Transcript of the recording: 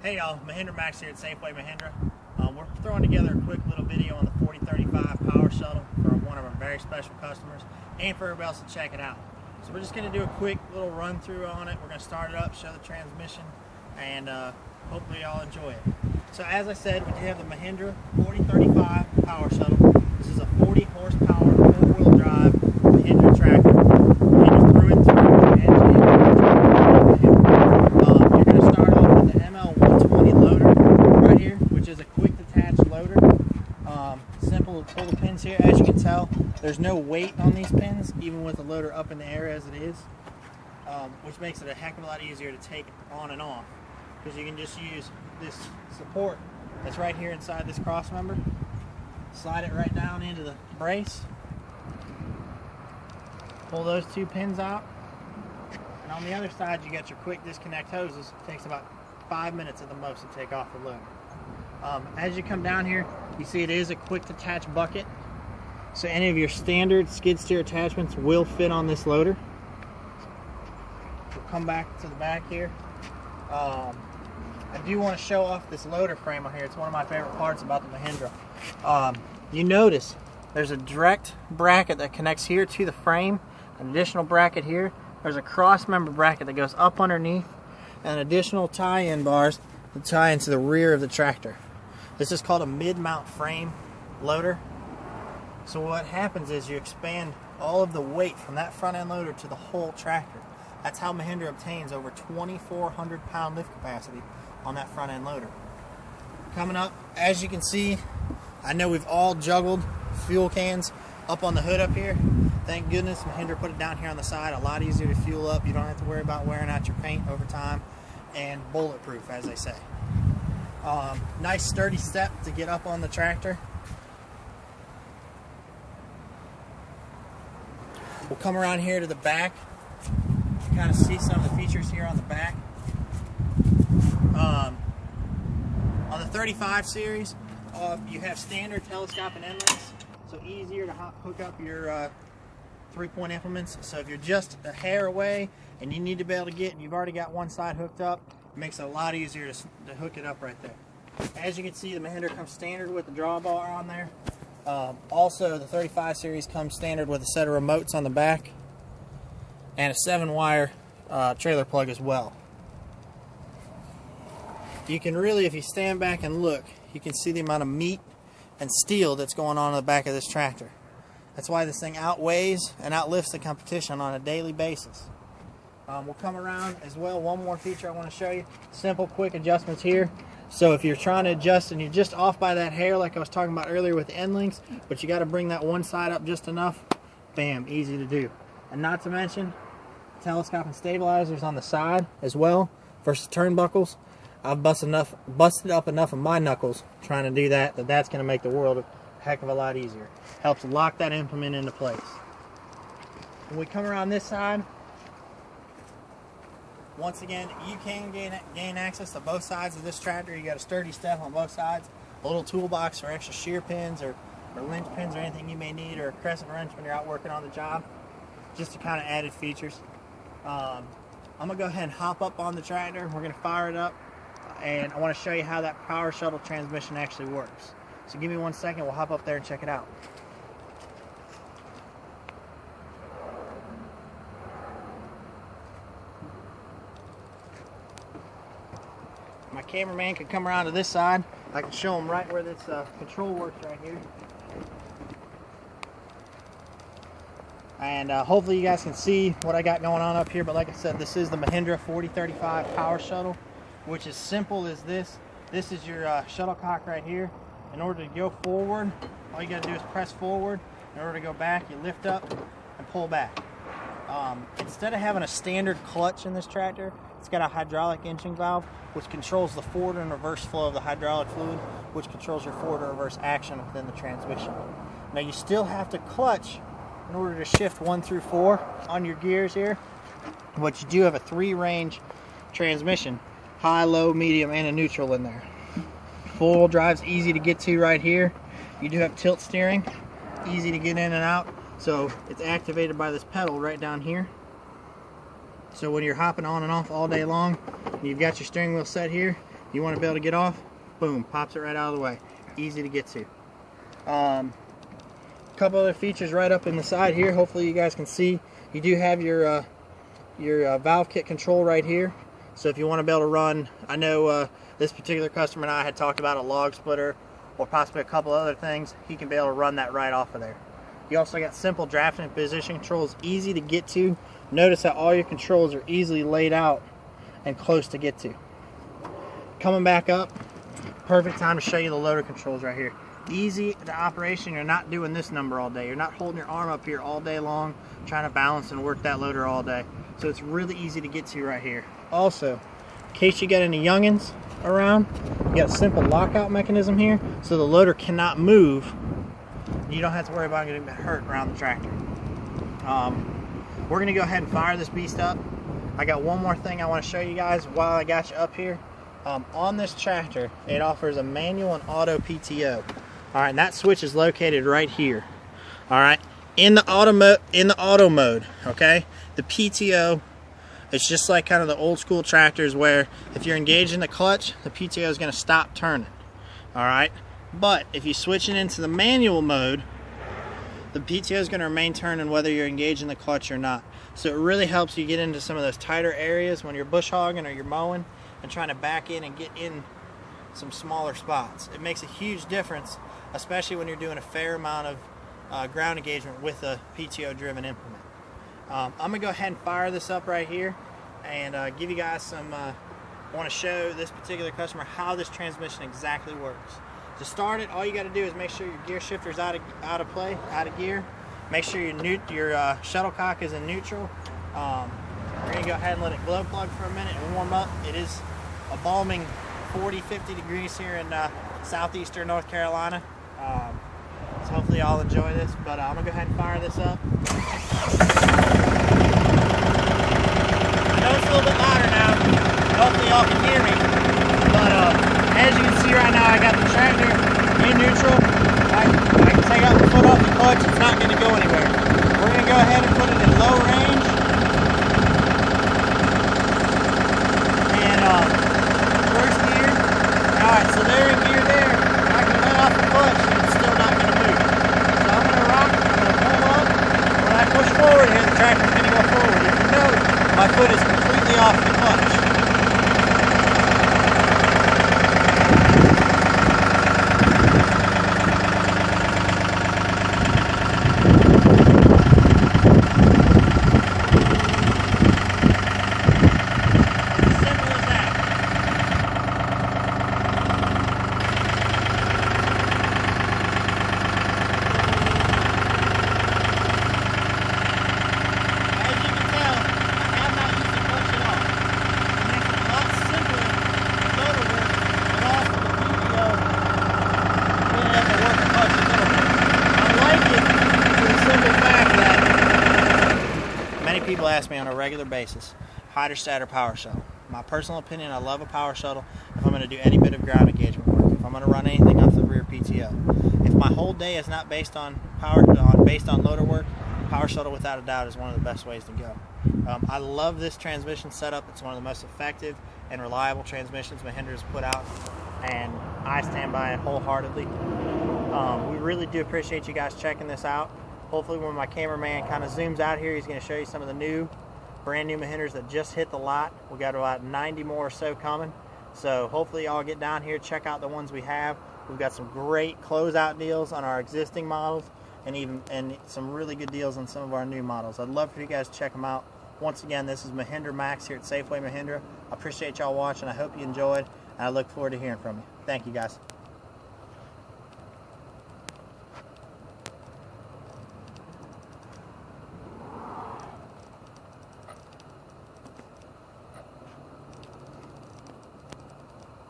Hey y'all, Mahindra Max here at Safeway Mahindra. We're throwing together a quick little video on the 4035 Power Shuttle for one of our very special customers and for everybody else to check it out. So we're just going to do a quick little run through on it. We're going to start it up, show the transmission, and hopefully y'all enjoy it. So as I said, we do have the Mahindra 4035 Power Shuttle. This is a 40 horsepower four-wheel drive Mahindra tractor. Mahindra through and through. You're going to start off with the ML120 loader right here, which is a quick detach loader. Simple to pull the pins here. As you can tell, there's no weight on these pins, even with the loader up in the air as it is, which makes it a heck of a lot easier to take on and off, because you can just use this support that's right here inside this cross member, slide it right down into the brace, pull those two pins out, and on the other side you got your quick disconnect hoses. It takes about 5 minutes at the most to take off the loader. As you come down here, you see it is a quick detach bucket, so any of your standard skid steer attachments will fit on this loader. We'll come back to the back here. I do want to show off this loader frame on here. It's one of my favorite parts about the Mahindra. You notice there's a direct bracket that connects here to the frame, an additional bracket here. There's a cross member bracket that goes up underneath, and additional tie-in bars that tie into the rear of the tractor. This is called a mid-mount frame loader. So what happens is you expand all of the weight from that front end loader to the whole tractor. That's how Mahindra obtains over 2,400 pound lift capacity on that front end loader. Coming up, as you can see, I know we've all juggled fuel cans up on the hood up here. Thank goodness Mahindra put it down here on the side. A lot easier to fuel up. You don't have to worry about wearing out your paint over time, and bulletproof, as they say. Nice sturdy step to get up on the tractor. We'll come around here to the back, kind of see some of the features here on the back. On the 35 series, you have standard telescopic inlets, so easier to hook up your 3-point implements. So if you're just a hair away and you need to be able to get, and you've already got one side hooked up, it makes it a lot easier to hook it up right there. As you can see, the Mahindra comes standard with the drawbar on there. Also, the 35 series comes standard with a set of remotes on the back and a 7-wire trailer plug as well. You can really, if you stand back and look, you can see the amount of meat and steel that's going on in the back of this tractor. That's why this thing outweighs and outlifts the competition on a daily basis. We'll come around as well. One more feature I want to show you. Simple, quick adjustments here. So if you're trying to adjust and you're just off by that hair like I was talking about earlier with the end links, but you got to bring that one side up just enough, bam, easy to do. And not to mention, telescopic stabilizers on the side as well versus turnbuckles. I've busted up enough of my knuckles trying to do that, that's going to make the world a heck of a lot easier. Helps lock that implement into place. When we come around this side, once again, you can gain access to both sides of this tractor. You got a sturdy step on both sides, a little toolbox for extra shear pins or linch pins or anything you may need, or a crescent wrench when you're out working on the job. Just to kind of added features. I'm going to go ahead and hop up on the tractor. We're going to fire it up, and I want to show you how that Power Shuttle transmission actually works. So give me 1 second, we'll hop up there and check it out. My cameraman can come around to this side. I can show him right where this control works right here. And hopefully you guys can see what I got going on up here. But like I said, this is the Mahindra 4035 Power Shuttle, which is simple as this. This is your shuttlecock right here. In order to go forward, all you got to do is press forward. In order to go back, you lift up and pull back. Instead of having a standard clutch in this tractor, it's got a hydraulic inching valve, which controls the forward and reverse flow of the hydraulic fluid, which controls your forward and reverse action within the transmission. Now you still have to clutch in order to shift 1 through 4 on your gears here, but you do have a 3-range transmission, high, low, medium, and a neutral in there. Full drive's easy to get to right here. You do have tilt steering, easy to get in and out. So it's activated by this pedal right down here. So when you're hopping on and off all day long, you've got your steering wheel set here, You want to be able to get off, boom, pops it right out of the way. Easy to get to. A couple other features right up in the side here. Hopefully you guys can see. You do have your valve kit control right here. So if you want to be able to run, I know this particular customer and I had talked about a log splitter or possibly a couple other things. He can be able to run that right off of there. You also got simple drafting and position controls, easy to get to. Notice that all your controls are easily laid out and close to get to. Coming back up, perfect time to show you the loader controls right here. Easy to operation. You're not doing this number all day. You're not holding your arm up here all day long trying to balance and work that loader all day. So it's really easy to get to right here. Also, in case you got any youngins around, you got a simple lockout mechanism here so the loader cannot move. You don't have to worry about getting hurt around the tractor. We're going to go ahead and fire this beast up. I got one more thing I want to show you guys while I got you up here. On this tractor, it offers a manual and auto PTO. All right, and that switch is located right here. All right, in the auto mode. Okay, the PTO, it's just like kind of the old school tractors where if you're engaged in the clutch, the PTO is going to stop turning. All right, but if you switch it into the manual mode, the PTO is going to remain turning whether you're engaged in the clutch or not. So it really helps you get into some of those tighter areas when you're bush hogging or you're mowing and trying to back in and get in some smaller spots. It makes a huge difference, especially when you're doing a fair amount of ground engagement with a PTO driven implement. I'm gonna go ahead and fire this up right here and give you guys some, I want to show this particular customer how this transmission exactly works. To start it, all you got to do is make sure your gear shifter's out of play, out of gear. Make sure your shuttlecock is in neutral. We're going to go ahead and let it glow plug for a minute and warm up. It is a balming 40-50 degrees here in southeastern North Carolina. So hopefully y'all enjoy this, but I'm going to go ahead and fire this up. I know it's a little bit louder now. Hopefully y'all can hear me. But as you can see right now, I got the tractor in neutral. I can take out the foot off the clutch. It's not going to go anywhere. We're going to go ahead and put it in low range. And first gear. Alright, so they're in gear there. I can let off the clutch and it's still not going to move. So I'm going to rock, I'm going to pull up. When I push forward here, the tractor's going to go forward. If you note, my foot is completely off the clutch. People ask me on a regular basis, hydrostat or power shuttle. My personal opinion, I love a power shuttle if I'm going to do any bit of ground engagement work. If I'm going to run anything off the rear PTO. If my whole day is not based on loader work, power shuttle without a doubt is one of the best ways to go. I love this transmission setup. It's one of the most effective and reliable transmissions Mahindra has put out, and I stand by it wholeheartedly. We really do appreciate you guys checking this out. Hopefully when my cameraman kind of zooms out here, he's going to show you some of the brand new Mahindras that just hit the lot. We got about 90 more or so coming. So hopefully y'all get down here, check out the ones we have. We've got some great closeout deals on our existing models and some really good deals on some of our new models. I'd love for you guys to check them out. Once again, this is Mahindra Max here at Safeway Mahindra. I appreciate y'all watching. I hope you enjoyed, and I look forward to hearing from you. Thank you guys.